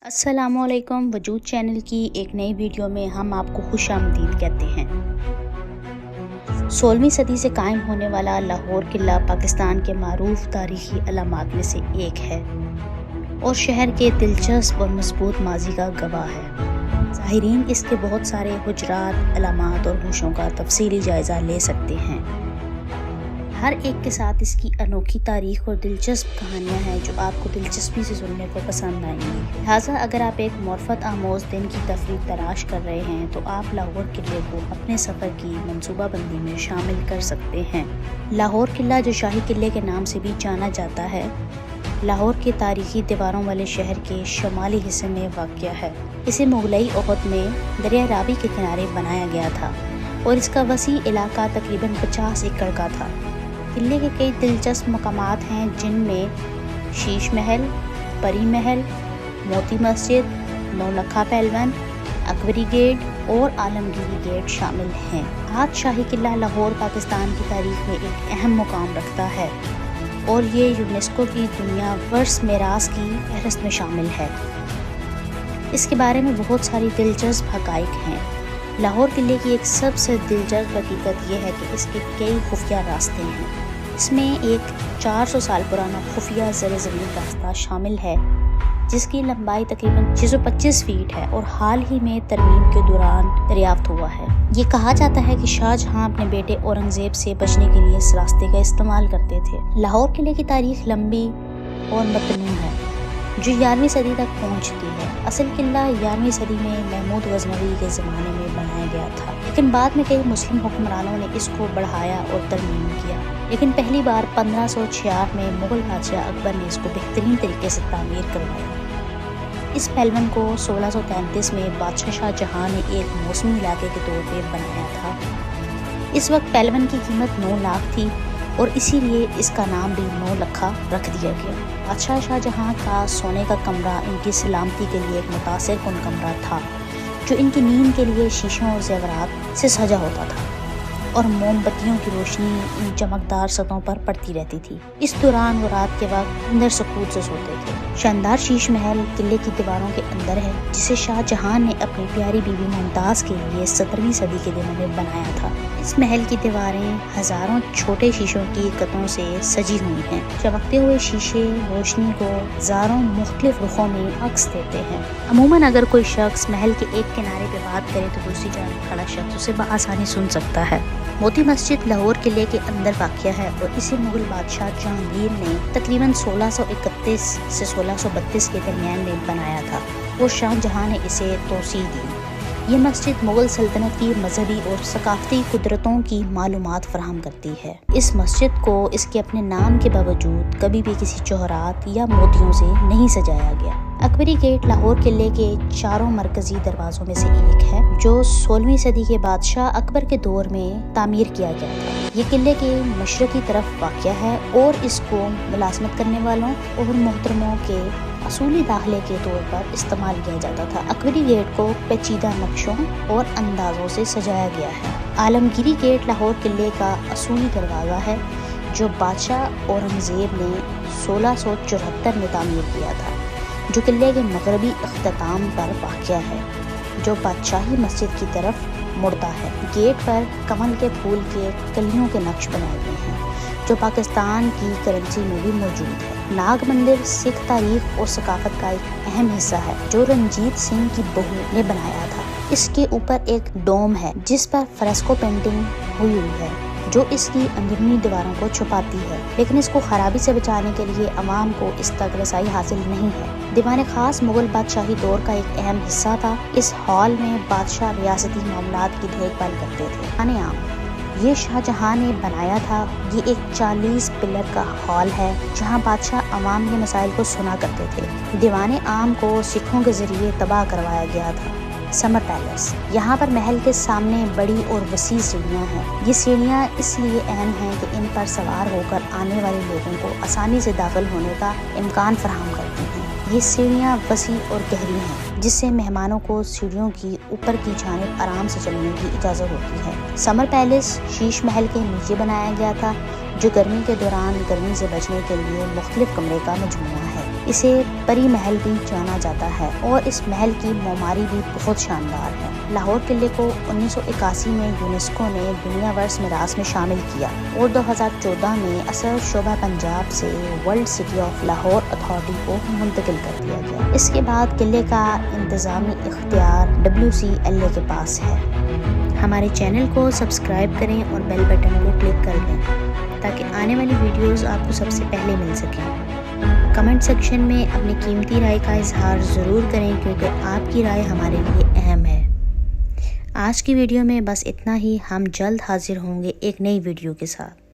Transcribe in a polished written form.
अस्सलाम वालेकुम। वजूद चैनल की एक नई वीडियो में हम आपको खुश आमदीद कहते हैं। 16वीं सदी से कायम होने वाला लाहौर किला पाकिस्तान के मारूफ तारीखी अलामात में से एक है और शहर के दिलचस्प और मजबूत माजी का गवाह है। ज़ाहिरीन इसके बहुत सारे हुजरात, अलामात और होशों का तफसीली जायज़ा ले सकते हैं। हर एक के साथ इसकी अनोखी तारीख और दिलचस्प कहानियाँ हैं जो आपको दिलचस्पी से सुनने को पसंद आएंगी। लिहाजा अगर आप एक मुरफ़त आमोज़ दिन की तफरीह तलाश कर रहे हैं तो आप लाहौर किले को अपने सफ़र की मनसूबाबंदी में शामिल कर सकते हैं। लाहौर किला, जो शाही किले के नाम से भी जाना जाता है, लाहौर के तारीखी दीवारों वाले शहर के शुमाली हिस्से में वाक़या है। इसे मुग़लई अहद में दरिया रावी के किनारे बनाया गया था और इसका वसी इलाका तकरीबन 50 एकड़ का था। किले के कई दिलचस्प मकामात हैं जिनमें शीश महल, परी महल, मोती मस्जिद, नौलखा पहलवन, अकबरी गेट और आलमगीरी गेट शामिल हैं। आज शाही किला लाहौर पाकिस्तान की तारीख में एक अहम मुकाम रखता है और ये यूनेस्को की दुनिया वर्स मेरास की फहरिस्त में शामिल है। इसके बारे में बहुत सारी दिलचस्प हक़ाइक़ हैं। लाहौर किले की एक सबसे दिलचस्प हकीकत यह है कि इसके कई खुफिया रास्ते हैं। इसमें एक 400 साल पुराना खुफिया ज़मीन रास्ता शामिल है जिसकी लंबाई तकरीबन 625 फीट है और हाल ही में तरमीम के दौरान दरियाफ्त हुआ है। ये कहा जाता है कि शाहजहां अपने बेटे औरंगज़ेब से बचने के लिए इस रास्ते का इस्तेमाल करते थे। लाहौर किले की तारीख लंबी और मतनू है जो 11वीं सदी तक पहुंचती है। असल किला 11वीं सदी में महमूद गज़नवी के ज़माने में बनाया गया था, लेकिन बाद में कई मुस्लिम हुक्मरानों ने इसको बढ़ाया और तरमीम किया। लेकिन पहली बार 1566 में मुग़ल बादशाह अकबर ने इसको बेहतरीन तरीके से तामीर करवाया। इस पहलवन को 1633 में बादशाह शाहजहां ने एक मौसमी इलाके के तौर पर बनाया था। इस वक्त पहलवन की कीमत 9 लाख थी और इसीलिए इसका नाम भी नौलखा रख दिया गया। बादशाह शाहजहां का सोने का कमरा इनकी सलामती के लिए एक मुतासिर कुन कमरा था जो इनकी नींद के लिए शीशों और जेवरात से सजा होता था और मोमबत्तियों की रोशनी इन चमकदार सतहों पर पड़ती रहती थी। इस दौरान वो रात के वक्त अंदर सुकून से सोते थे। शानदार शीश महल किले की दीवारों के अंदर है जिसे शाहजहां ने अपनी प्यारी बीवी मुमताज़ के लिए 17वीं सदी के दिनों में बनाया था। इस महल की दीवारें हजारों छोटे शीशों की कतों से सजी हुई हैं। चमकते हुए शीशे रोशनी को हजारों मुख्तलिफ रुखों में अक्स देते हैं। अमूमन अगर कोई शख्स महल के एक किनारे पे बात करे तो दूसरी जानब खड़ा शख्स उसे बआसानी सुन सकता है। मोती मस्जिद लाहौर किले के अंदर वाक़या है और इसे मुग़ल बादशाह जहांगीर ने तकरीबन 1631 से 1632 के दरमियान में बनाया था और शाहजहां ने इसे तोसी दी। ये मस्जिद मुग़ल सल्तनत की मजहबी और सकाफ़ती कुदरतों की मालूमात फराहम करती है। इस मस्जिद को इसके अपने नाम के बावजूद कभी भी किसी जौहरात या मोतियों से नहीं सजाया गया। अकबरी गेट लाहौर किले के 4 मरकजी दरवाज़ों में से एक है जो 16वीं सदी के बादशाह अकबर के दौर में तामीर किया गया था। ये किले के मशरक़ी तरफ वाक़या है और इसको मुलाज़मत करने वालों और मोहतरमों के असूली दाखिले के तौर पर इस्तेमाल किया जाता था। अकबरी गेट को पेचीदा नक्शों और अंदाज़ों से सजाया गया है। आलमगीरी गेट लाहौर किले का असूली दरवाज़ा है जो बादशाह औरंगज़ेब ने 1674 में तामीर किया था, जो किले के मगरबी अख्ताम पर वाक़या है जो बादशाही मस्जिद की तरफ मुड़ता है। गेट पर कमल के फूल के कलियों के नक्श बनाए गए हैं जो पाकिस्तान की करेंसी में भी मौजूद है। नाग मंदिर सिख तारीख और सकाफत का एक अहम हिस्सा है जो रंजीत सिंह की बहू ने बनाया था। इसके ऊपर एक डोम है जिस पर फ्रेस्को पेंटिंग हुई है जो इसकी अंदरूनी दीवारों को छुपाती है, लेकिन इसको खराबी से बचाने के लिए अवाम को इस तक रसाई हासिल नहीं है। दीवान खास मुग़ल बादशाही दौर का एक अहम हिस्सा था। इस हॉल में बादशाह रियासती मामलात की देखभाल करते थे। दीवान आम ये शाहजहां ने बनाया था। ये एक 40 पिलर का हॉल है जहां बादशाह अवाम के मसाइल को सुना करते थे। दीवान आम को सिखों के जरिए तबाह करवाया गया था। समर पैलेस, यहाँ पर महल के सामने बड़ी और वसी सीढ़ियाँ हैं। ये सीढ़ियाँ इसलिए अहम हैं कि इन पर सवार होकर आने वाले लोगों को आसानी से दाखिल होने का इम्कान फराहम करती हैं। ये सीढ़ियाँ वसी और गहरी हैं जिससे मेहमानों को सीढ़ियों की ऊपर की जानिब आराम से चलने की इजाज़त होती है। समर पैलेस शीश महल के नीचे बनाया गया था जो गर्मी के दौरान गर्मी से बचने के लिए मुख्तलिफ कमरे का मजमूआ है। اسے پری محل بھی جانا جاتا ہے اور اس محل کی معماری بھی بہت شاندار ہے۔ لاہور قلعے کو 1981 میں یونیسکو نے دنیا ورث میراث میں شامل کیا اور 2014 میں اثر شعبہ پنجاب سے world city of Lahore authority کو منتقل کر دیا گیا۔ اس کے بعد قلعے کا انتظامی اختیار WCLA کے پاس ہے۔ ہمارے چینل کو سبسکرائب کریں اور بیل بٹن کو کلک کر دیں تاکہ آنے والی ویڈیوز آپ کو سب سے پہلے مل سکیں۔ کمنٹ سیکشن میں اپنی قیمتی رائے کا اظہار ضرور کریں کیونکہ آپ کی رائے ہمارے لیے اہم ہے۔ آج کی ویڈیو میں بس اتنا ہی، ہم جلد حاضر ہوں گے ایک نئی ویڈیو کے ساتھ۔